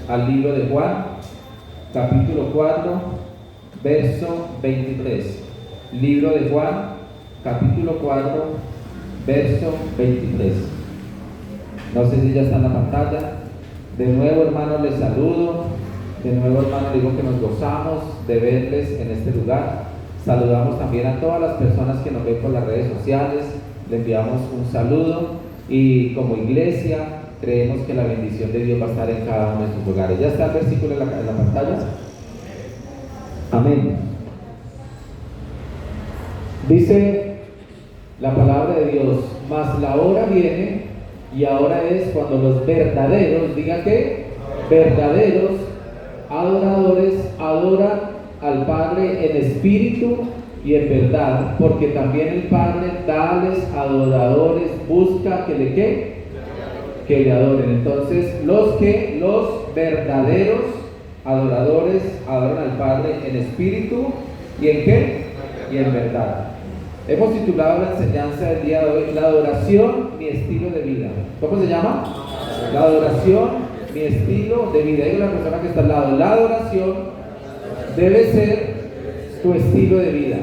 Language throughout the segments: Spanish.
al libro de Juan, capítulo 4, verso 23. Libro de Juan, capítulo 4, verso 23. No sé si ya está en la pantalla. De nuevo, hermanos, les saludo. De nuevo, hermanos, digo que nos gozamos de verles en este lugar. Saludamos también a todas las personas que nos ven por las redes sociales. Le enviamos un saludo y como iglesia creemos que la bendición de Dios va a estar en cada uno de sus hogares. ¿Ya está el versículo en la pantalla? Amén. Dice la palabra de Dios: mas la hora viene y ahora es cuando los verdaderos, diga que verdaderos adoradores adoran al Padre en espíritu y en verdad, porque también el Padre tales adoradores busca que le adoren. Entonces, los verdaderos adoradores adoran al Padre en espíritu y en ¿qué? Y en verdad. Hemos titulado la enseñanza del día de hoy: la adoración, mi estilo de vida. ¿Cómo se llama? La adoración, mi estilo de vida. Digo a la persona que está al lado: la adoración debe ser tu estilo de vida.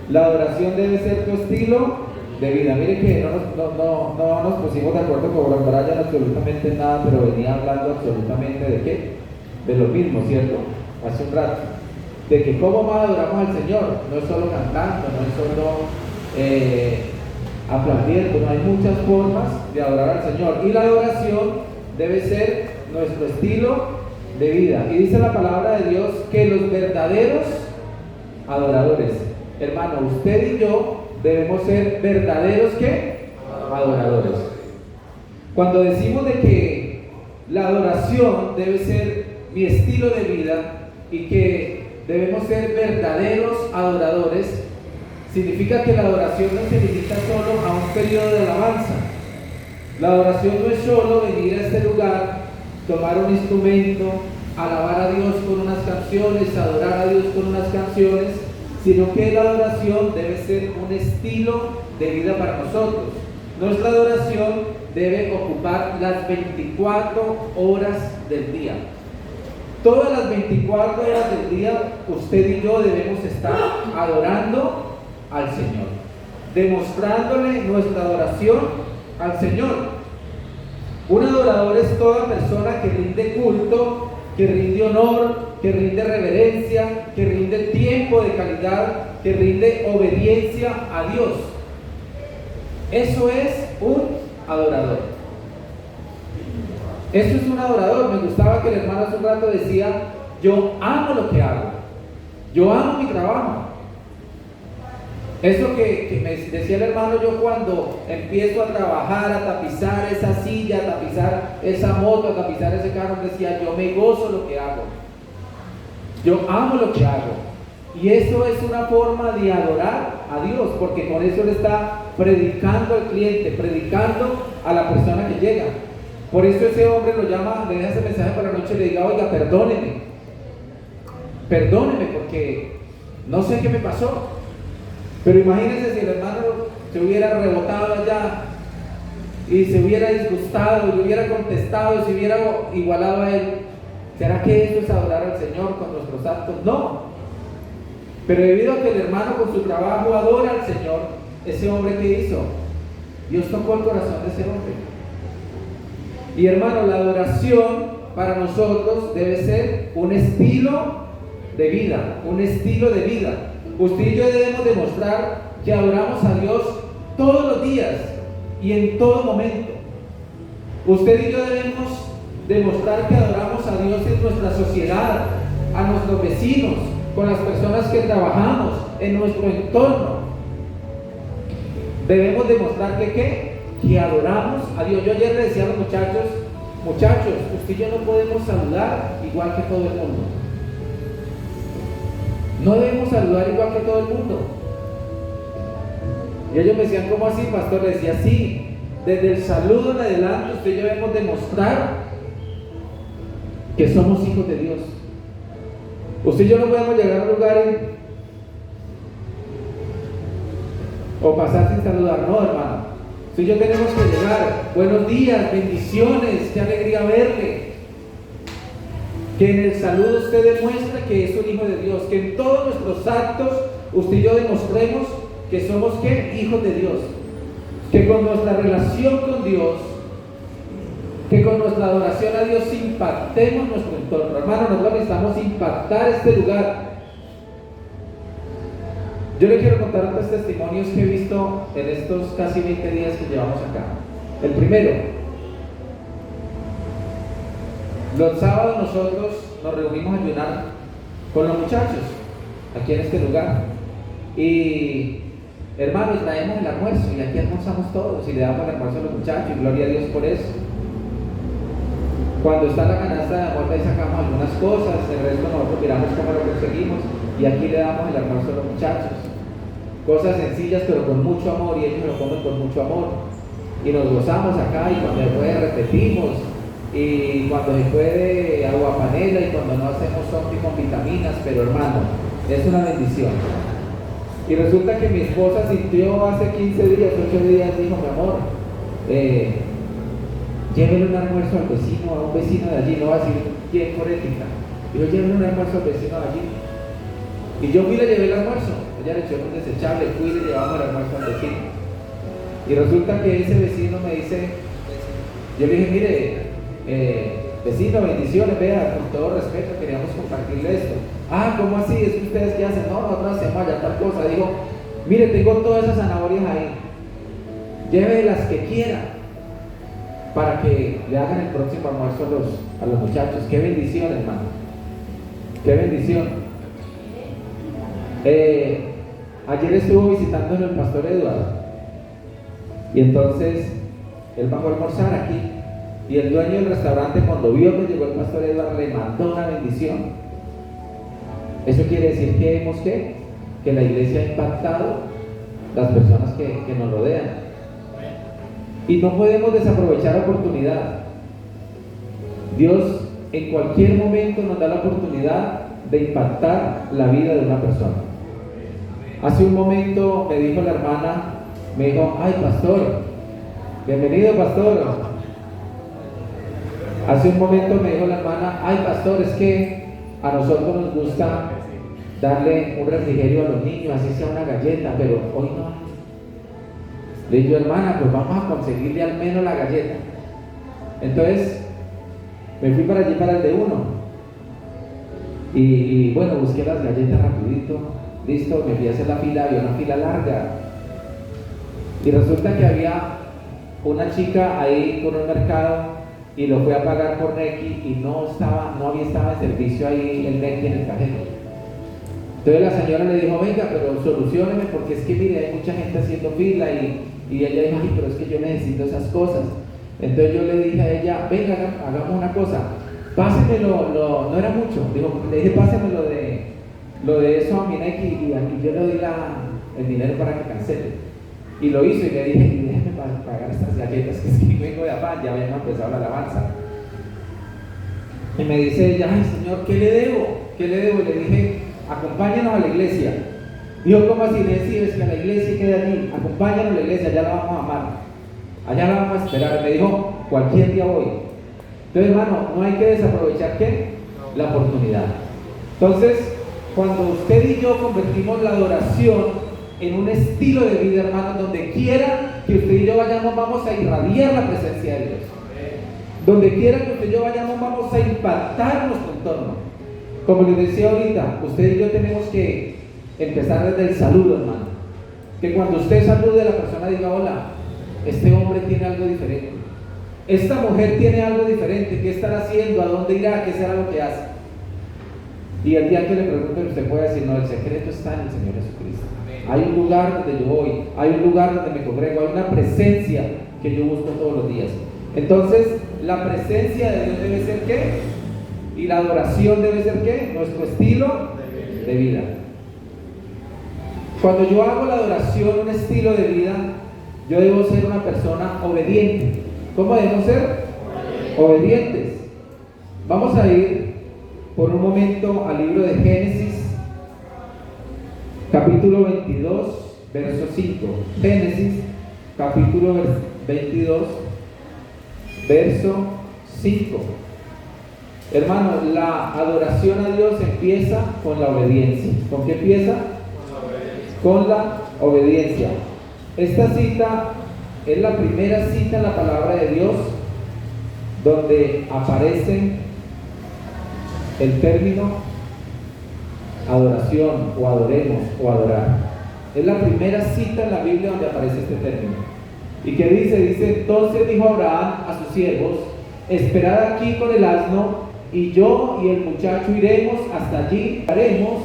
La adoración debe ser tu estilo de vida. Mire que no nos pusimos de acuerdo con Brian absolutamente nada, pero venía hablando absolutamente de qué, de lo mismo, ¿cierto? Hace un rato, de que cómo más adoramos al Señor. No es solo cantando, no es solo aplaudiendo, no hay muchas formas de adorar al Señor, y la adoración debe ser nuestro estilo de vida. Y dice la palabra de Dios que los verdaderos adoradores, hermano, usted y yo debemos ser verdaderos ¿qué? Adoradores. Cuando decimos de que la adoración debe ser mi estilo de vida y que debemos ser verdaderos adoradores, significa que la adoración no se limita solo a un periodo de alabanza. La adoración no es solo venir a este lugar, tomar un instrumento, alabar a Dios con unas canciones, adorar a Dios con unas canciones, sino que la adoración debe ser un estilo de vida para nosotros. Nuestra adoración debe ocupar las 24 horas del día. Todas las 24 horas del día, usted y yo debemos estar adorando al Señor, demostrándole nuestra adoración al Señor. Un adorador es toda persona que rinde culto, que rinde honor, que rinde reverencia, que rinde tiempo de calidad, que rinde obediencia a Dios. Eso es un adorador. Eso es un adorador. Me gustaba que el hermano hace un rato decía: yo amo lo que hago, yo amo mi trabajo. Eso que me decía el hermano: yo cuando empiezo a trabajar, a tapizar esa silla, a tapizar esa moto, a tapizar ese carro, decía: yo me gozo lo que hago, yo amo lo que hago. Y eso es una forma de adorar a Dios, porque con eso le está predicando al cliente, predicando a la persona que llega. Por eso ese hombre lo llama, le deja ese mensaje para la noche y le diga: oiga, perdóneme porque no sé qué me pasó. Pero imagínense si el hermano se hubiera rebotado allá y se hubiera disgustado y hubiera contestado y se hubiera igualado a él. ¿Será que eso es adorar al Señor con nuestros actos? No. Pero debido a que el hermano con su trabajo adora al Señor, ese hombre, ¿qué hizo? Dios tocó el corazón de ese hombre. Y hermano, la adoración para nosotros debe ser un estilo de vida, un estilo de vida. Usted y yo debemos demostrar que adoramos a Dios todos los días y en todo momento. Usted y yo debemos demostrar que adoramos a Dios en nuestra sociedad, a nuestros vecinos, con las personas que trabajamos, en nuestro entorno. Debemos demostrar que adoramos a Dios. Yo ayer le decía a los muchachos, usted y yo no podemos saludar igual que todo el mundo. No debemos saludar igual que todo el mundo. Y ellos me decían: ¿cómo así, pastor? Le decía: sí, desde el saludo en adelante usted y yo debemos demostrar que somos hijos de Dios. Usted y yo no podemos llegar a un lugar o pasar sin saludar, no, hermano. Usted y yo tenemos que llegar: buenos días, bendiciones, qué alegría verle. Que en el saludo usted demuestre que es un hijo de Dios, que en todos nuestros actos usted y yo demostremos que somos ¿qué? Hijos de Dios. Que con nuestra relación con Dios, que con nuestra adoración a Dios impactemos nuestro entorno. Hermano, nosotros necesitamos impactar este lugar. Yo le quiero contar otros testimonios que he visto en estos casi 20 días que llevamos acá. El primero, los sábados nosotros nos reunimos a ayunar con los muchachos aquí en este lugar. Y hermanos, traemos el almuerzo y aquí almorzamos todos y le damos el almuerzo a los muchachos, y gloria a Dios por eso. Cuando está la canasta de amor, ahí sacamos algunas cosas, el resto nosotros miramos cómo lo conseguimos y aquí le damos el almuerzo a los muchachos. Cosas sencillas pero con mucho amor, y ellos lo comen con mucho amor. Y nos gozamos acá, y cuando se puede repetimos, y cuando se puede agua panela, y cuando no hacemos zombie con vitaminas. Pero hermano, es una bendición. Y resulta que mi esposa sintió hace 15 días, 8 días, dijo: mi amor, llévele un almuerzo al vecino, a un vecino de allí, no va a decir quién por ética. Dijo: llévele un almuerzo al vecino de allí. Y yo fui y le llevé el almuerzo. Ella le echó un desechable, fui y le llevamos el almuerzo al vecino. Y resulta que ese vecino me dice, yo le dije: mire, vecino, bendiciones, vea, con todo respeto queríamos compartirle esto. Ah, ¿cómo así? ¿Es que ustedes qué hacen? No, nosotros hacemos allá tal cosa. Digo: mire, tengo todas esas zanahorias ahí, lleve las que quiera para que le hagan el próximo almuerzo a los muchachos. Qué bendición, hermano, qué bendición. Ayer estuvo visitándonos el pastor Eduardo, y entonces él bajó a almorzar aquí, y el dueño del restaurante, cuando vio que llegó el pastor Eduardo, le mandó una bendición. Eso quiere decir que vemos que la iglesia ha impactado las personas que nos rodean, y no podemos desaprovechar la oportunidad. Dios en cualquier momento nos da la oportunidad de impactar la vida de una persona. Hace un momento me dijo la hermana, me dijo: ay, pastor, bienvenido, pastor. Hace un momento me dijo la hermana: ay, pastor, es que a nosotros nos gusta darle un refrigerio a los niños, así sea una galleta, pero hoy no. Le dije: hermana, pues vamos a conseguirle al menos la galleta. Entonces me fui para allí, para el de uno, y bueno, busqué las galletas rapidito, listo, me fui a hacer la fila, había una fila larga, y resulta que había una chica ahí con un mercado, y lo fue a pagar por Nequi, y no estaba en servicio ahí el Nequi en el cajero. Entonces la señora le dijo: venga, pero solucióneme, porque es que mire, hay mucha gente haciendo fila, y ella dijo: ay, pero es que yo necesito esas cosas. Entonces yo le dije a ella: venga, hagamos una cosa, pásemelo, no era mucho, le dije: pásemelo de eso a mi Nequi, y aquí yo le doy el dinero para que cancele. Y lo hizo, y le dije: déjeme pagar estas galletas, que es que vengo de afán, ya habíamos empezado la alabanza. Y me dice ella: ay, señor, ¿qué le debo? ¿Qué le debo? Y le dije: acompáñanos a la iglesia. Dijo: ¿cómo así? Le decía: es que la iglesia queda allí, acompáñanos a la iglesia, allá la vamos a amar, allá la vamos a esperar. Me dijo: cualquier día voy. Entonces, hermano, no hay que desaprovechar la oportunidad. Entonces, cuando usted y yo convertimos la adoración en un estilo de vida, hermano, donde quiera que usted y yo vayamos, vamos a irradiar la presencia de Dios. Donde quiera que usted y yo vayamos, vamos a impactar nuestro entorno. Como les decía ahorita, usted y yo tenemos que empezar desde el saludo, hermano. Que cuando usted salude a la persona, diga: hola, este hombre tiene algo diferente, esta mujer tiene algo diferente, ¿qué estará haciendo? ¿A dónde irá? ¿Qué será lo que hace? Y el día que le pregunten, usted puede decir: no, el secreto está en el Señor Jesucristo. Hay un lugar donde yo voy, hay un lugar donde me congrego, hay una presencia que yo busco todos los días. Entonces, la presencia de Dios debe ser ¿qué? Y la adoración debe ser ¿qué? Nuestro estilo de vida. Cuando yo hago la adoración un estilo de vida, yo debo ser una persona obediente. ¿Cómo debemos ser? Obedientes. Vamos a ir por un momento al libro de Génesis, capítulo 22, verso 5. Génesis, capítulo 22, verso 5. Hermano, la adoración a Dios empieza con la obediencia. ¿Con qué empieza? Con la obediencia. Esta cita es la primera cita en la palabra de Dios donde aparece el término adoración o adoremos o adorar. Es la primera cita en la Biblia donde aparece este término. ¿Y qué dice? Dice: entonces dijo Abraham a sus siervos: esperad aquí con el asno, y yo y el muchacho iremos hasta allí, haremos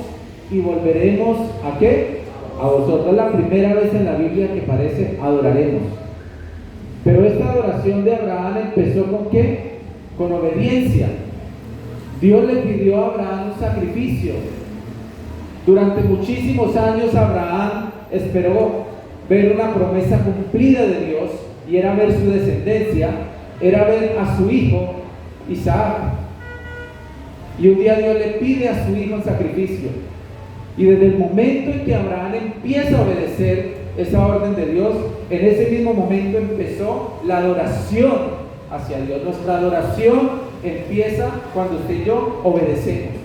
y volveremos ¿a qué? A vosotros. Es la primera vez en la Biblia que aparece adoraremos. Pero esta adoración de Abraham empezó ¿con qué? Con obediencia. Dios le pidió a Abraham un sacrificio. Durante muchísimos años Abraham esperó ver una promesa cumplida de Dios, y era ver su descendencia, era ver a su hijo Isaac. Y un día Dios le pide a su hijo en sacrificio, y desde el momento en que Abraham empieza a obedecer esa orden de Dios, en ese mismo momento empezó la adoración hacia Dios. Nuestra adoración empieza cuando usted y yo obedecemos.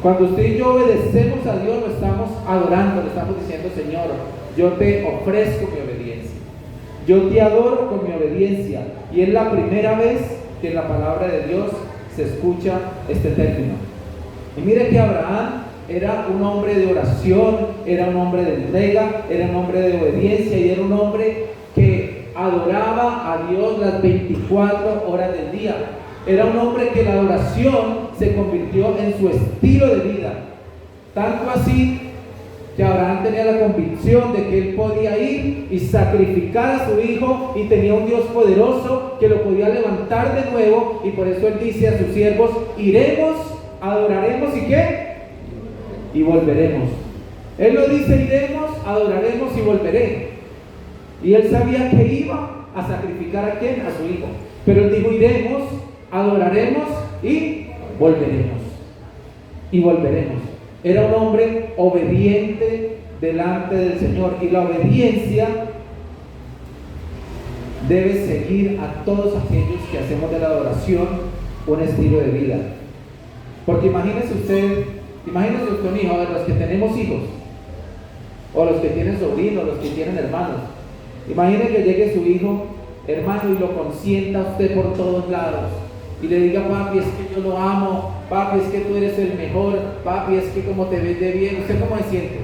Cuando usted y yo obedecemos a Dios, lo estamos adorando, le estamos diciendo: Señor, yo te ofrezco mi obediencia, yo te adoro con mi obediencia. Y es la primera vez que en la palabra de Dios se escucha este término. Y mire que Abraham era un hombre de oración, era un hombre de entrega, era un hombre de obediencia, y era un hombre que adoraba a Dios las 24 horas del día. Era un hombre que la adoración se convirtió en su estilo de vida. Tanto así que Abraham tenía la convicción de que él podía ir y sacrificar a su hijo, y tenía un Dios poderoso que lo podía levantar de nuevo. Y por eso él dice a sus siervos: iremos, adoraremos y ¿qué? Y volveremos. Él lo dice: iremos, adoraremos y volveré. Y él sabía que iba a sacrificar ¿a quién? A su hijo. Pero él dijo: iremos, adoraremos y volveremos. Y volveremos. Era un hombre obediente delante del Señor, y la obediencia debe seguir a todos aquellos que hacemos de la adoración un estilo de vida. Porque imagínese usted un hijo, a ver, los que tenemos hijos, o los que tienen sobrinos, los que tienen hermanos. Imagine que llegue su hijo, hermano, y lo consienta a usted por todos lados, y le diga: papi, es que yo lo amo, papi, es que tú eres el mejor, papi, es que como te ves de bien. ¿Usted cómo se siente?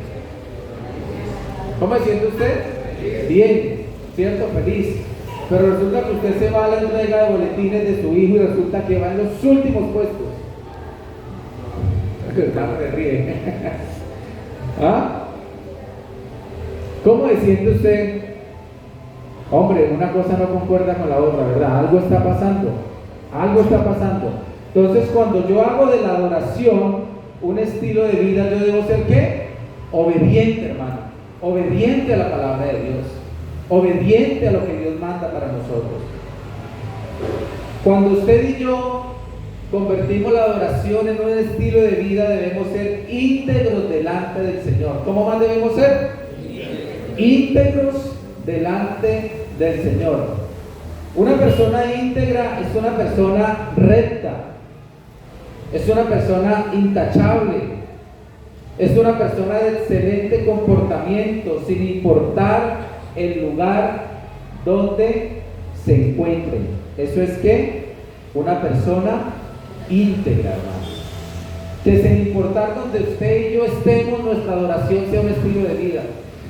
¿Cómo se siente usted? Bien, ¿cierto? Feliz. Pero resulta que usted se va a la entrega de boletines de su hijo y resulta que va en los últimos puestos. El hermano se ríe. ¿Ah? ¿Cómo se siente usted? Hombre, una cosa no concuerda con la otra, ¿verdad? Algo está pasando. Algo está pasando. Entonces, cuando yo hago de la adoración un estilo de vida, yo debo ser ¿qué? Obediente, hermano. Obediente a la palabra de Dios. Obediente a lo que Dios manda para nosotros. Cuando usted y yo convertimos la adoración en un estilo de vida, debemos ser íntegros delante del Señor. ¿Cómo más debemos ser? Íntegros delante del Señor. Una persona íntegra es una persona recta, es una persona intachable, es una persona de excelente comportamiento, sin importar el lugar donde se encuentre. Eso es que una persona íntegra, hermano. Que sin importar donde usted y yo estemos, nuestra adoración sea un estilo de vida.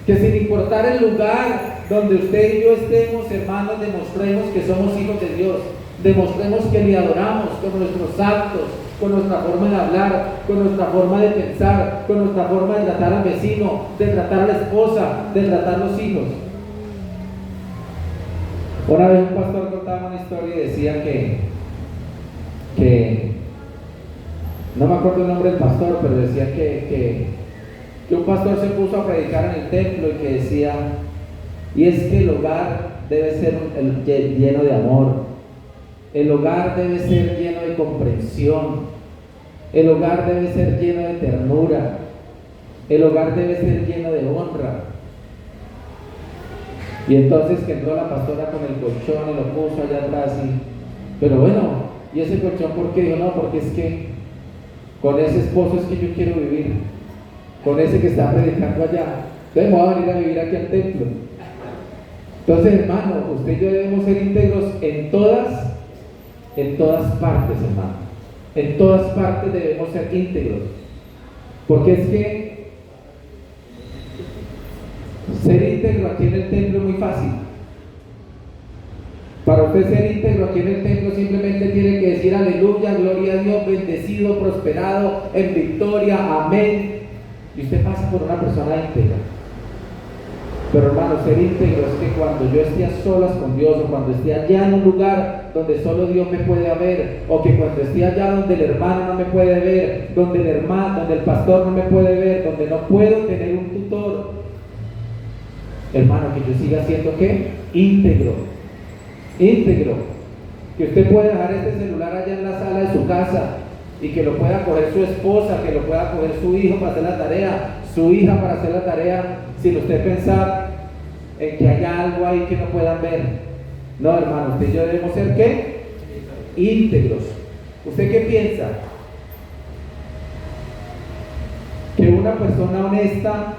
Que sin importar el lugar donde usted y yo estemos, hermanos, demostremos que somos hijos de Dios. Demostremos que le adoramos con nuestros actos, con nuestra forma de hablar, con nuestra forma de pensar, con nuestra forma de tratar al vecino, de tratar a la esposa, de tratar a los hijos. Una vez un pastor contaba una historia y decía que no me acuerdo el nombre del pastor, pero decía que un pastor se puso a predicar en el templo y que decía: y es que el hogar debe ser lleno de amor, el hogar debe ser lleno de comprensión, el hogar debe ser lleno de ternura, el hogar debe ser lleno de honra. Y entonces que entró la pastora con el colchón y lo puso allá atrás, pero bueno, ¿Y ese colchón por qué? Dijo, no, porque es que con ese esposo es que yo quiero vivir, con ese que está predicando allá. Entonces me voy a venir a vivir aquí al templo. Entonces, hermano, usted y yo debemos ser íntegros en todas partes, hermano. En todas partes debemos ser íntegros. Porque es que ser íntegro aquí en el templo es muy fácil. Para usted ser íntegro aquí en el templo simplemente tiene que decir aleluya, gloria a Dios, bendecido, prosperado, en victoria, amén. Y usted pasa por una persona íntegra. Pero hermano, ser íntegro es que cuando yo esté a solas con Dios, o cuando esté allá en un lugar donde solo Dios me puede ver, o que cuando esté allá donde el hermano no me puede ver, donde el pastor no me puede ver, donde no puedo tener un tutor, hermano, que yo siga siendo ¿qué? Íntegro. Que usted puede dejar este celular allá en la sala de su casa y que lo pueda coger su esposa, que lo pueda coger su hijo para hacer la tarea, su hija para hacer la tarea, sin usted pensar en que haya algo ahí que no puedan ver. No, hermano, usted y yo debemos ser ¿qué? Íntegros. ¿Usted qué piensa? ¿Que una persona honesta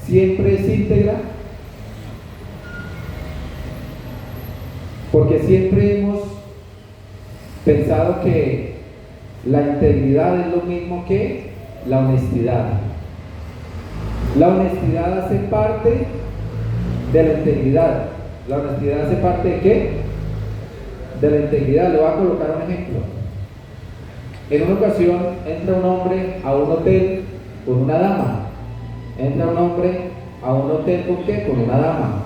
siempre es íntegra? Porque siempre hemos pensado que la integridad es lo mismo que la honestidad. La honestidad hace parte de la integridad. ¿La honestidad hace parte de qué? De la integridad. Le voy a colocar un ejemplo. En una ocasión entra un hombre a un hotel con una dama. Entra un hombre a un hotel ¿con qué? Con una dama.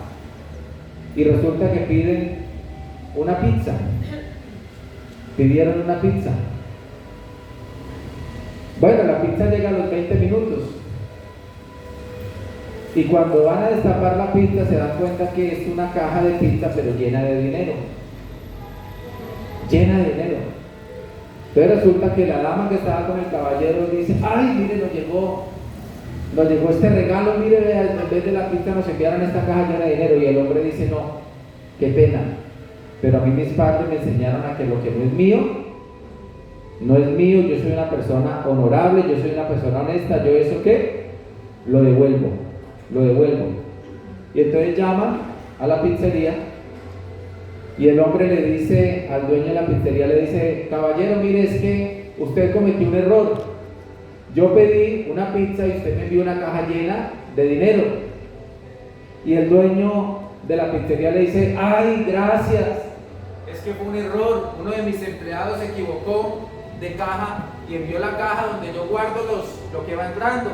Y resulta que piden una pizza. Pidieron una pizza. Bueno, la pizza llega a los 20 minutos. Y cuando van a destapar la pizza se dan cuenta que es una caja de pizza pero llena de dinero. Llena de dinero. Entonces resulta que la dama que estaba con el caballero dice, ay, mire, nos llegó este regalo, mire, en vez de la pizza nos enviaron esta caja llena de dinero. Y el hombre dice, no, qué pena, pero a mí mis padres me enseñaron a que lo que no es mío, yo soy una persona honorable, yo soy una persona honesta, yo eso ¿qué? Lo devuelvo. Y entonces llaman a la pizzería y el hombre le dice al dueño de la pizzería, le dice, caballero, mire, es que usted cometió un error. Yo pedí una pizza y usted me envió una caja llena de dinero. Y el dueño de la pizzería le dice, ay, gracias, es que fue un error, uno de mis empleados se equivocó de caja y envió la caja donde yo guardo lo que va entrando.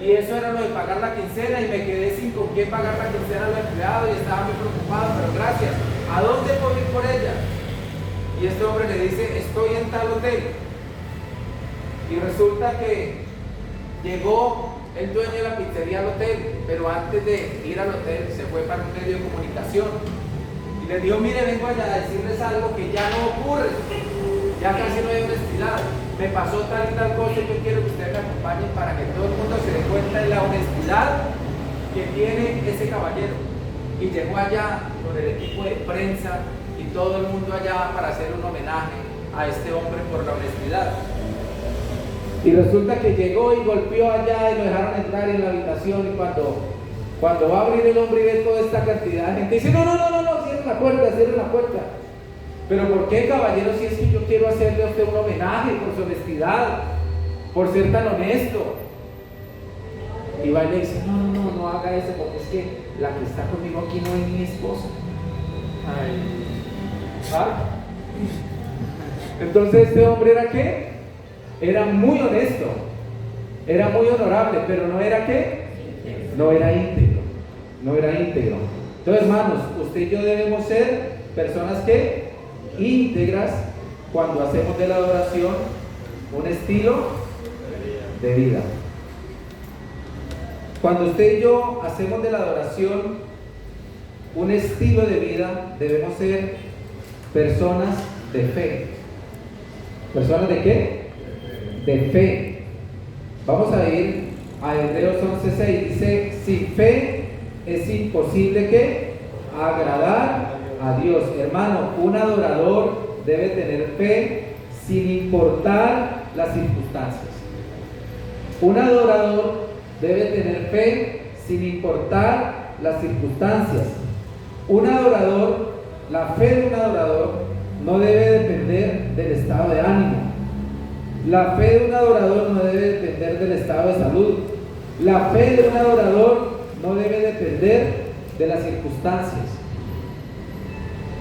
Y eso era lo de pagar la quincena y me quedé sin con qué pagar la quincena a los empleados y estaba muy preocupado, pero gracias. ¿A dónde puedo ir por ella? Y este hombre le dice, estoy en tal hotel. Y resulta que llegó el dueño de la pizzería al hotel, pero antes de ir al hotel se fue para un medio de comunicación. Y les dijo, mire, vengo allá a decirles algo que ya no ocurre. Ya casi no hay honestidad. Me pasó tal y tal cosa y yo quiero que ustedes me acompañen para que todo el mundo se dé cuenta de la honestidad que tiene ese caballero. Y llegó allá con el equipo de prensa y todo el mundo allá para hacer un homenaje a este hombre por la honestidad. Y resulta que llegó y golpeó allá y lo dejaron entrar en la habitación y cuando va a abrir el hombre y ve toda esta cantidad de gente, dice, no, cierren la puerta. Pero ¿por qué, caballero, si es que yo quiero hacerle a usted un homenaje por su honestidad, por ser tan honesto? Y va y le dice, no haga eso, porque es que la que está conmigo aquí no es mi esposa. ¿Ah? Entonces este hombre era ¿qué? Era muy honesto, era muy honorable, pero no era ¿qué? No era íntegro. Entonces, hermanos, usted y yo debemos ser personas ¿qué? Íntegras cuando hacemos de la adoración un estilo de vida. Cuando usted y yo hacemos de la adoración un estilo de vida, debemos ser personas de fe. ¿Personas de qué? De fe. Vamos a ir a Hebreos 11:6. Dice, sin fe es imposible que agradar a Dios. Hermano, un adorador debe tener fe sin importar las circunstancias. Un adorador debe tener fe sin importar las circunstancias. Un adorador, la fe de un adorador no debe depender del estado de ánimo. La fe de un adorador no debe depender del estado de salud. La fe de un adorador no debe depender de las circunstancias.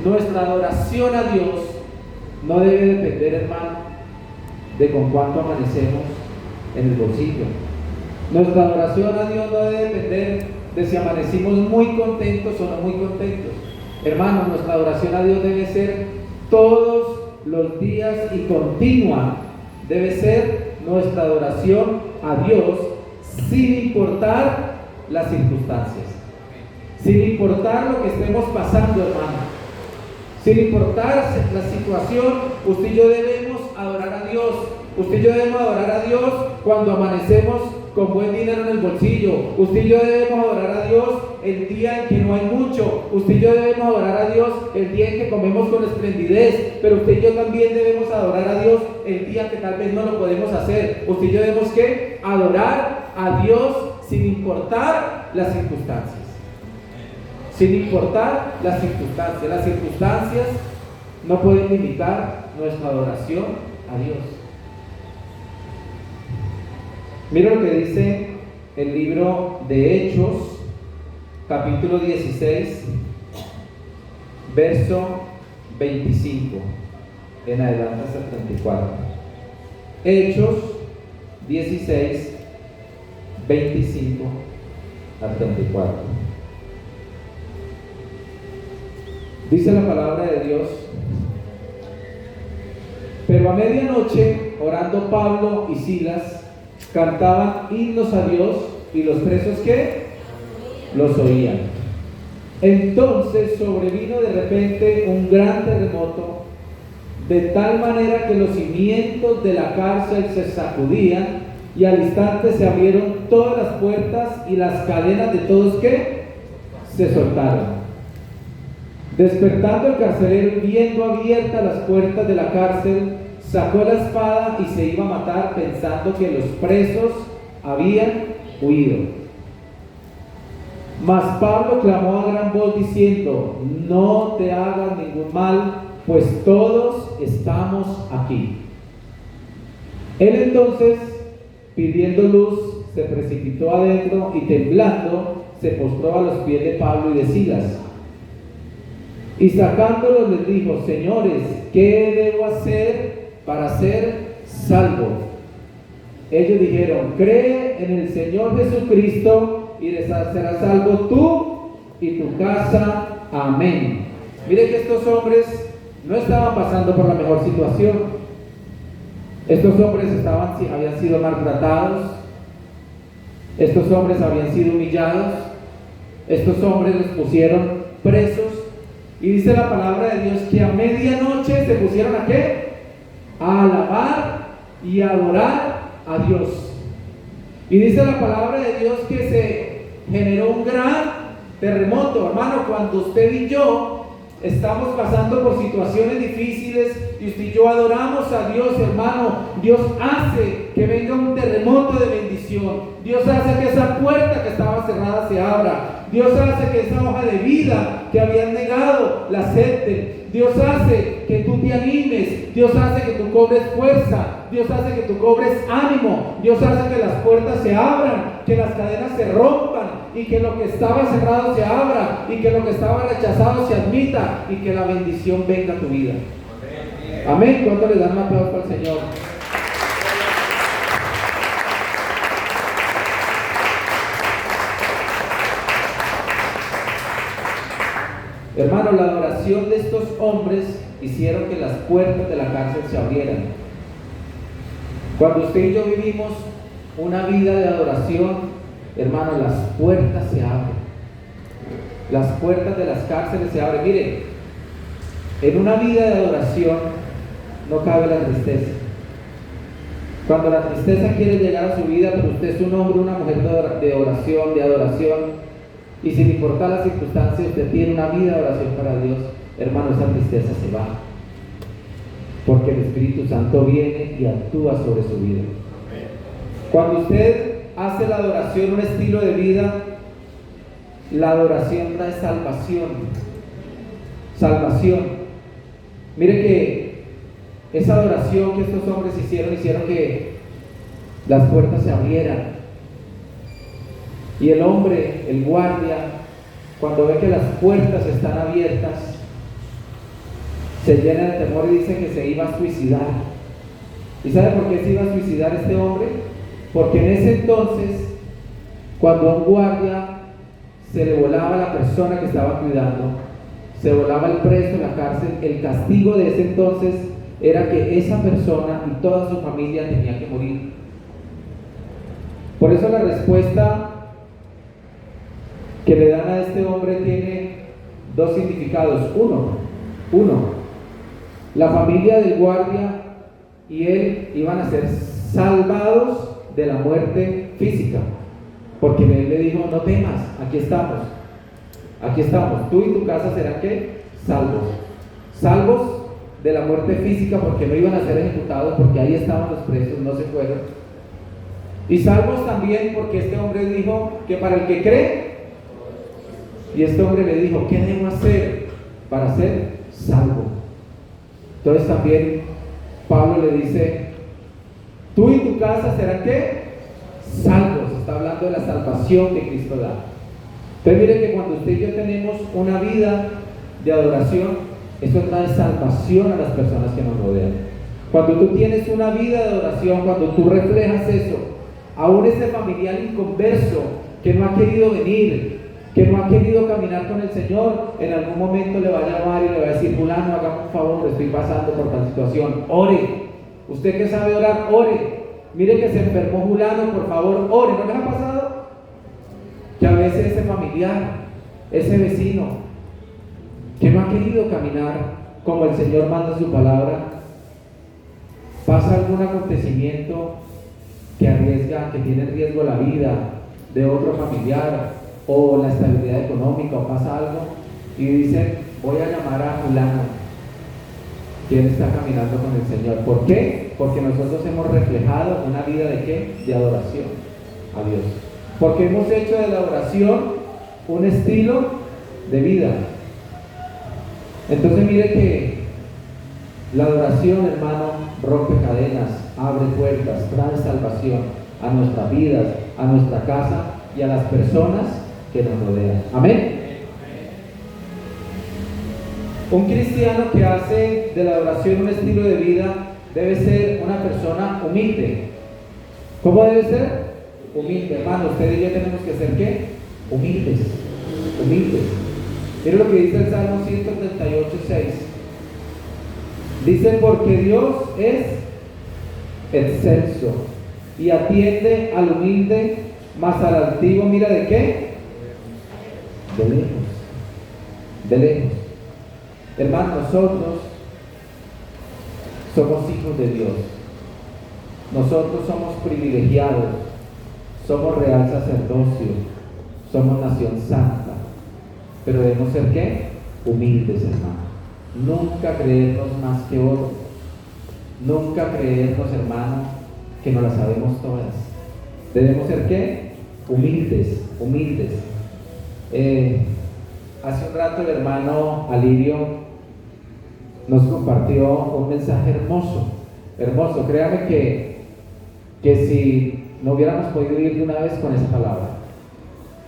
Nuestra adoración a Dios no debe depender, hermano, de con cuánto amanecemos en el bolsillo. Nuestra adoración a Dios no debe depender de si amanecimos muy contentos o no muy contentos. Hermano, nuestra adoración a Dios debe ser todos los días y continua. Debe ser nuestra adoración a Dios sin importar las circunstancias, sin importar lo que estemos pasando, hermano. Sin importar la situación, usted y yo debemos adorar a Dios. Usted y yo debemos adorar a Dios cuando amanecemos con buen dinero en el bolsillo. Usted y yo debemos adorar a Dios el día en que no hay mucho. Usted y yo debemos adorar a Dios el día en que comemos con esplendidez. Pero usted y yo también debemos adorar a Dios el día que tal vez no lo podemos hacer. Usted y yo debemos ¿qué? Adorar a Dios sin importar las circunstancias. Sin importar las circunstancias. Las circunstancias no pueden limitar nuestra adoración a Dios. Mira lo que dice el libro de Hechos, capítulo 16, verso 25, en adelante hasta el 34. Hechos 16, 25 al 34. Dice la palabra de Dios: pero a medianoche, orando Pablo y Silas, cantaban himnos a Dios, y los presos ¿qué? Los oían. Entonces sobrevino de repente un gran terremoto, de tal manera que los cimientos de la cárcel se sacudían, y al instante se abrieron todas las puertas, y las cadenas de todos ¿qué? Se soltaron. Despertando el carcelero, viendo abiertas las puertas de la cárcel, sacó la espada y se iba a matar, pensando que los presos habían huido. Mas Pablo clamó a gran voz diciendo: no te hagas ningún mal, pues todos estamos aquí. Él entonces, pidiendo luz, se precipitó adentro y temblando se postró a los pies de Pablo y de Silas. Y sacándolos les dijo: señores, ¿qué debo hacer para ser salvo? Ellos dijeron: cree en el Señor Jesucristo y serás salvo tú y tu casa. Amén. Mire que estos hombres no estaban pasando por la mejor situación. Estos hombres habían sido maltratados. Estos hombres habían sido humillados. Estos hombres los pusieron presos. Y dice la palabra de Dios que a medianoche se pusieron ¿a qué? A alabar y a adorar a Dios. Y dice la palabra de Dios que se generó un gran terremoto. Hermano, cuando usted y yo estamos pasando por situaciones difíciles y usted y yo adoramos a Dios, hermano, Dios hace que venga un terremoto de bendición. Dios hace que esa puerta que estaba cerrada se abra. Dios hace que esa hoja de vida que habían negado la acepten. Dios hace que tú te animes. Dios hace que tú cobres fuerza. Dios hace que tú cobres ánimo. Dios hace que las puertas se abran, que las cadenas se rompan, y que lo que estaba cerrado se abra, y que lo que estaba rechazado se admita, y que la bendición venga a tu vida. Amén. ¿Cuánto le dan un aplauso al Señor? Hermano, la adoración de estos hombres hicieron que las puertas de la cárcel se abrieran. Cuando usted y yo vivimos una vida de adoración, hermano, las puertas se abren. Las puertas de las cárceles se abren. Mire, en una vida de adoración no cabe la tristeza. Cuando la tristeza quiere llegar a su vida, pero usted es un hombre, una mujer de oración, de adoración, y sin importar las circunstancias, usted tiene una vida de oración para Dios, hermano, esa tristeza se va. porque el Espíritu Santo viene y actúa sobre su vida. Cuando usted hace la adoración un estilo de vida, la adoración trae salvación. Salvación. Mire que esa adoración que estos hombres hicieron que las puertas se abrieran. Y el hombre, el guardia, cuando ve que las puertas están abiertas, se llena de temor y dice que se iba a suicidar. ¿Y sabe por qué se iba a suicidar este hombre? Porque en ese entonces, cuando a un guardia se le volaba a la persona que estaba cuidando, se volaba el preso en la cárcel, el castigo de ese entonces era que esa persona y toda su familia tenía que morir. Por eso la respuesta que le dan a este hombre tiene dos significados. Uno, la familia del guardia y él iban a ser salvados de la muerte física, porque él le dijo: no temas, aquí estamos, tú y tu casa serán ¿qué? Salvos de la muerte física, porque no iban a ser ejecutados, porque ahí estaban los presos, no se fueron. Y salvos también porque este hombre dijo que para el que cree, y este hombre le dijo: ¿qué debo hacer para ser salvo? Entonces también Pablo le dice: tú y tu casa serán ¿qué? Salvos. Está hablando de la salvación que Cristo da. Pero mire que cuando usted y yo tenemos una vida de adoración, eso trae salvación a las personas que nos rodean. Cuando tú tienes una vida de adoración, cuando tú reflejas eso, aún ese familiar inconverso que no ha querido venir, que no ha querido caminar con el Señor, en algún momento le va a llamar y le va a decir: fulano, hágame un favor, estoy pasando por tal situación, ore. Usted que sabe orar, ore. Mire que se enfermó fulano, por favor, ore. ¿No les ha pasado? Que a veces ese familiar, ese vecino, que no ha querido caminar como el Señor manda su palabra, pasa algún acontecimiento que arriesga, que tiene en riesgo la vida de otro familiar, o la estabilidad económica, o pasa algo, y dicen: voy a llamar a fulano, quien está caminando con el Señor. ¿Por qué? Porque nosotros hemos reflejado una vida de ¿qué? De adoración a Dios. Porque hemos hecho de la adoración un estilo de vida. Entonces mire que la adoración, hermano, rompe cadenas, abre puertas, trae salvación a nuestras vidas, a nuestra casa y a las personas que nos rodean. Amén. Un cristiano que hace de la adoración un estilo de vida debe ser una persona humilde. ¿Cómo debe ser? Humilde. Hermano, usted y yo tenemos que ser ¿qué? Humildes. Mira lo que dice el Salmo 138:6. Dice: porque Dios es excelso y atiende al humilde, mas al altivo mira ¿de qué? De lejos. Hermanos, nosotros somos hijos de Dios. Nosotros somos privilegiados, somos real sacerdocio, somos nación santa. Pero debemos ser ¿qué? Humildes, hermano. Nunca creernos más que otros. Nunca creernos, hermano, que no las sabemos todas. Debemos ser ¿qué? Humildes. Hace un rato el hermano Alirio nos compartió un mensaje hermoso. Créame que si no hubiéramos podido ir de una vez con esa palabra.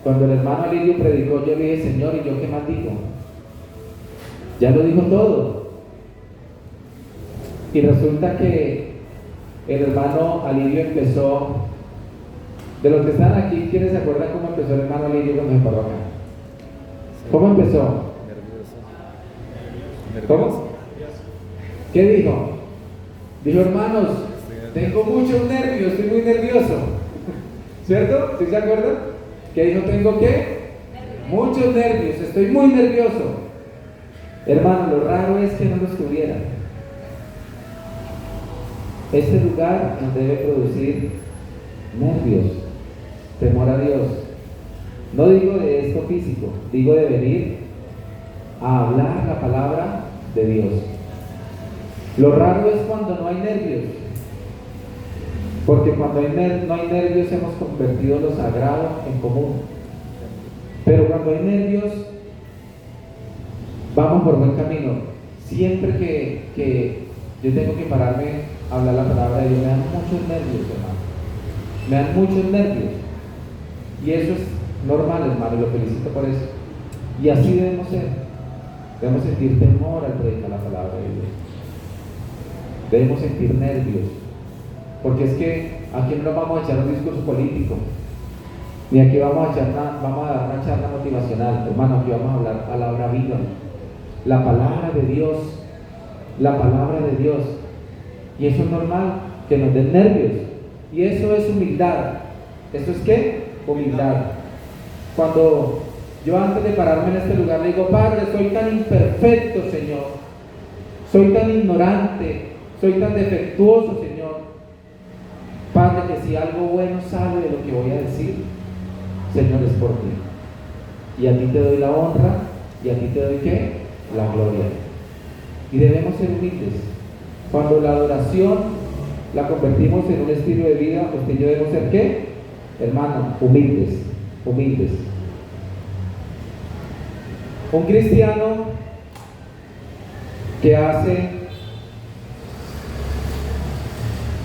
Cuando el hermano Alirio predicó, yo le dije: Señor, ¿y yo qué más digo? Ya lo dijo todo. Y resulta que el hermano Alirio empezó. De los que están aquí, ¿quiénes se acuerdan cómo empezó el hermano Alirio cuando se paró acá? ¿Cómo empezó? ¿Cómo? ¿Qué dijo? Dijo: hermanos, tengo muchos nervios, estoy muy nervioso. ¿Cierto? ¿Sí se acuerdan? ¿Qué dijo? ¿Tengo qué? Muchos nervios, estoy muy nervioso. Hermano, lo raro es que no lo estuviera. Este lugar nos debe producir nervios, temor a Dios. No digo de esto físico, digo de venir a hablar la palabra de Dios. Lo raro es cuando no hay nervios, porque cuando no hay nervios hemos convertido lo sagrado en común. Pero cuando hay nervios, vamos por buen camino. Siempre que yo tengo que pararme a hablar la palabra de Dios, me dan muchos nervios, hermano. Me dan muchos nervios. Y eso es normal, hermano, y lo felicito por eso. Y así debemos ser. Debemos sentir temor al predicar la palabra de Dios. Debemos sentir nervios. Porque es que aquí no nos vamos a echar un discurso político, ni aquí vamos a dar una charla motivacional, hermano. Aquí vamos a hablar palabra viva, la palabra de Dios, la palabra de Dios. Y eso es normal, que nos den nervios. Y eso es humildad. ¿Eso es qué? Humildad. Cuando yo antes de pararme en este lugar le digo: Padre, soy tan imperfecto, Señor, soy tan ignorante, soy tan defectuoso, Señor. Padre, que si algo bueno sale de lo que voy a decir, Señor, es por ti. Y a ti te doy la honra, y a ti te doy ¿qué? La gloria. Y debemos ser humildes. Cuando la adoración la convertimos en un estilo de vida, usted y yo debemos ser ¿qué? Hermano, humildes, humildes. Un cristiano que hace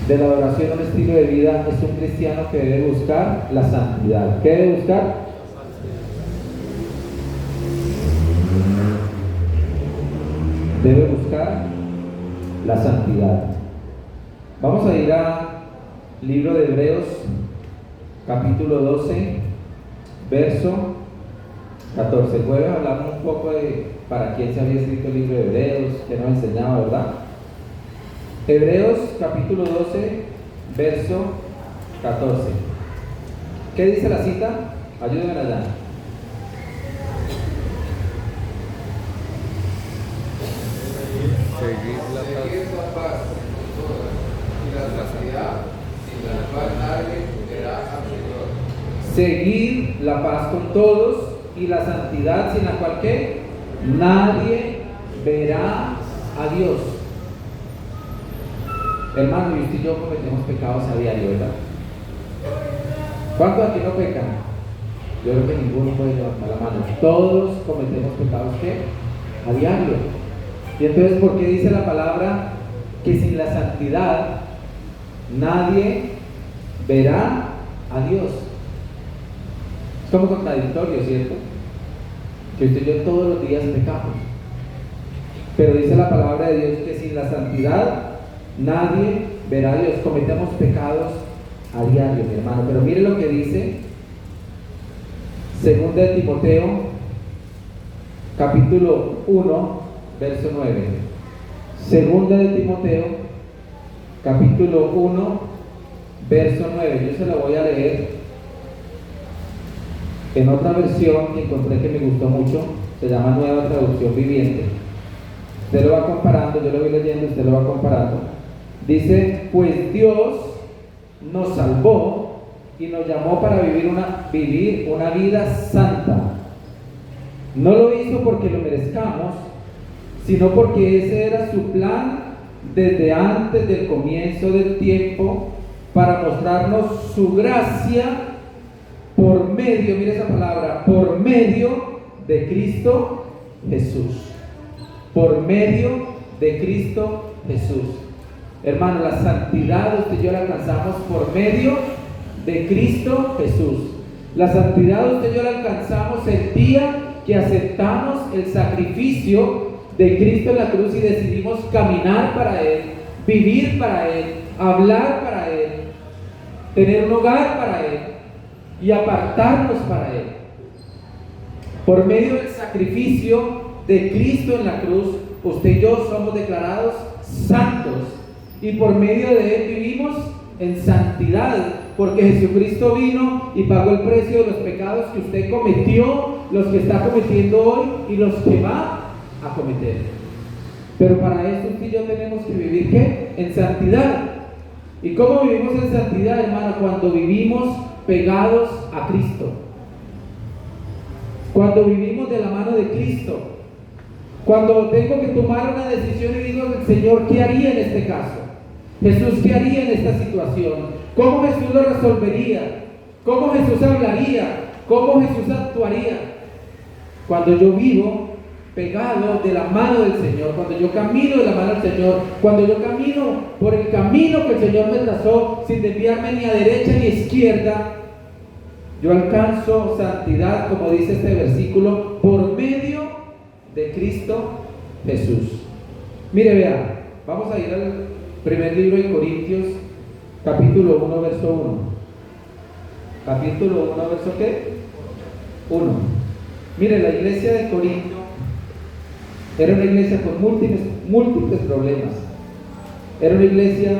de la adoración un estilo de vida es un cristiano que debe buscar la santidad. ¿Qué debe buscar? Debe buscar la santidad. Vamos a ir al libro de Hebreos, capítulo 12, verso 14. ¿Puedes hablar un poco de para quién se había escrito el libro de Hebreos? Que nos enseñaba, ¿verdad? Hebreos capítulo 12, verso 14. ¿Qué dice la cita? Ayúdenme allá. Seguid la paz y la santidad, sin la cual nadie verá al Señor. Seguid la paz con todos y la santidad, sin la cual ¿qué? Nadie verá a Dios. Hermano, y usted y yo cometemos pecados a diario, ¿verdad? ¿Cuántos aquí no pecan? Yo creo que ninguno puede levantar la mano. Todos cometemos pecados ¿qué? A diario. Y entonces, ¿por qué dice la palabra que sin la santidad nadie verá a Dios? Es como contradictorio, ¿cierto? Que usted y yo todos los días pecamos. Pero dice la palabra de Dios que sin la santidad nadie verá a Dios. Cometemos pecados a diario, mi hermano. Pero mire lo que dice 2 de Timoteo, capítulo 1, verso 9. 2 de Timoteo, capítulo 1, verso 9. Yo se lo voy a leer en otra versión que encontré que me gustó mucho. Se llama Nueva Traducción Viviente. Usted lo va comparando, yo lo voy leyendo, usted lo va comparando. Dice: pues Dios nos salvó y nos llamó para vivir una vida santa. No lo hizo porque lo merezcamos, sino porque ese era su plan desde antes del comienzo del tiempo, para mostrarnos su gracia por medio, mire esa palabra, por medio de Cristo Jesús. Por medio de Cristo Jesús. Hermano, la santidad usted y yo la alcanzamos por medio de Cristo Jesús. La santidad usted y yo la alcanzamos el día que aceptamos el sacrificio de Cristo en la cruz y decidimos caminar para Él, vivir para Él, hablar para Él, tener un hogar para Él y apartarnos para Él. Por medio del sacrificio de Cristo en la cruz, usted y yo somos declarados santos, y por medio de Él vivimos en santidad, porque Jesucristo vino y pagó el precio de los pecados que usted cometió, los que está cometiendo hoy y los que va a cometer. Pero para eso usted y yo tenemos que vivir ¿qué? En santidad. ¿Y cómo vivimos en santidad, hermano? Cuando vivimos pegados a Cristo, cuando vivimos de la mano de Cristo. Cuando tengo que tomar una decisión y digo, Señor, ¿qué haría en este caso? Jesús, ¿qué haría en esta situación? ¿Cómo Jesús lo resolvería? ¿Cómo Jesús hablaría? ¿Cómo Jesús actuaría? Cuando yo vivo pegado de la mano del Señor, cuando yo camino de la mano del Señor, cuando yo camino por el camino que el Señor me trazó, sin desviarme ni a derecha ni a izquierda, yo alcanzo santidad, como dice este versículo, por medio de Cristo Jesús. Mire, vea, vamos a ir al primer libro de Corintios, capítulo 1, verso 1. Capítulo 1, verso ¿qué? 1. Mire, la iglesia de Corinto era una iglesia con múltiples problemas. Era una iglesia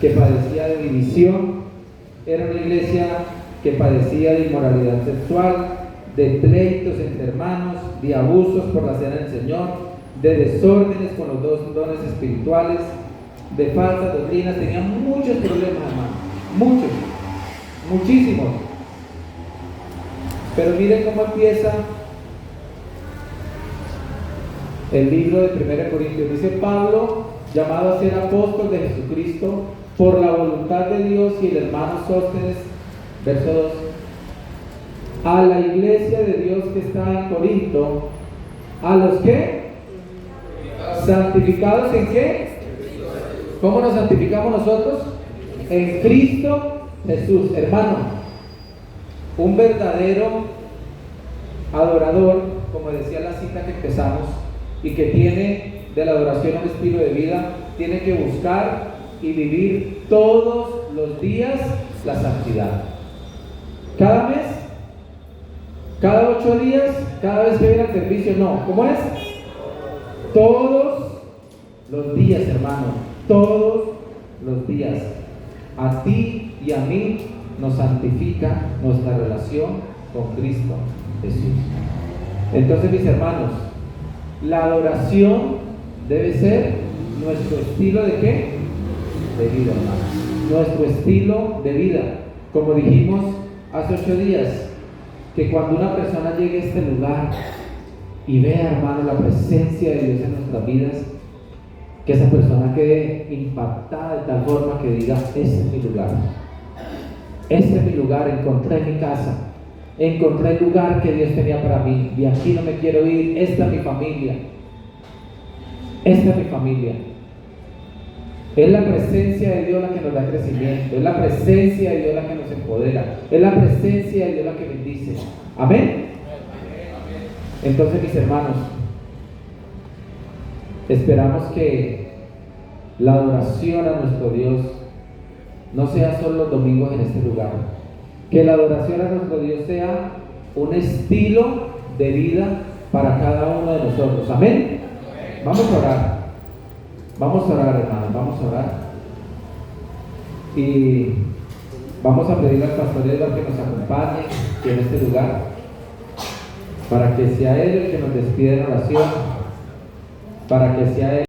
que padecía de división, era una iglesia que padecía de inmoralidad sexual, de pleitos entre hermanos, de abusos por la cena del Señor, de desórdenes con los dos dones espirituales, de falsas doctrinas. Tenía muchos problemas, hermano, muchísimos. Pero miren cómo empieza el libro de 1 Corintios. Dice: Pablo, llamado a ser apóstol de Jesucristo por la voluntad de Dios, y el hermano Sóstenes, verso 2, a la iglesia de Dios que está en Corinto, a los que santificados en qué. ¿Cómo nos santificamos nosotros? En Cristo Jesús. Hermano, un verdadero adorador, como decía la cita que empezamos, y que tiene de la adoración un estilo de vida, tiene que buscar y vivir todos los días la santidad. Cada mes, cada 8 días, cada vez que viene al servicio, no. ¿Cómo es? Todos los días, hermano, todos los días. A ti y a mí nos santifica nuestra relación con Cristo Jesús. Entonces, mis hermanos, la adoración debe ser nuestro estilo de ¿qué? De vida, hermanos. Nuestro estilo de vida. Como dijimos hace 8 días, que cuando una persona llegue a este lugar y vea, hermano, la presencia de Dios en nuestras vidas, que esa persona quede impactada de tal forma que diga: este es mi lugar, este es mi lugar, encontré mi casa, encontré el lugar que Dios tenía para mí, y aquí no me quiero ir, esta es mi familia, esta es mi familia. Es la presencia de Dios la que nos da crecimiento, es la presencia de Dios la que nos empodera, es la presencia de Dios la que bendice. Amén. Entonces, mis hermanos, esperamos que la adoración a nuestro Dios no sea solo los domingos en este lugar, que la adoración a nuestro Dios sea un estilo de vida para cada uno de nosotros. Amén. Vamos a orar. Vamos a orar, hermanos, vamos a orar. Y vamos a pedir al pastor Edward que nos acompañe en este lugar, para que sea él el que nos despida en oración, para que sea él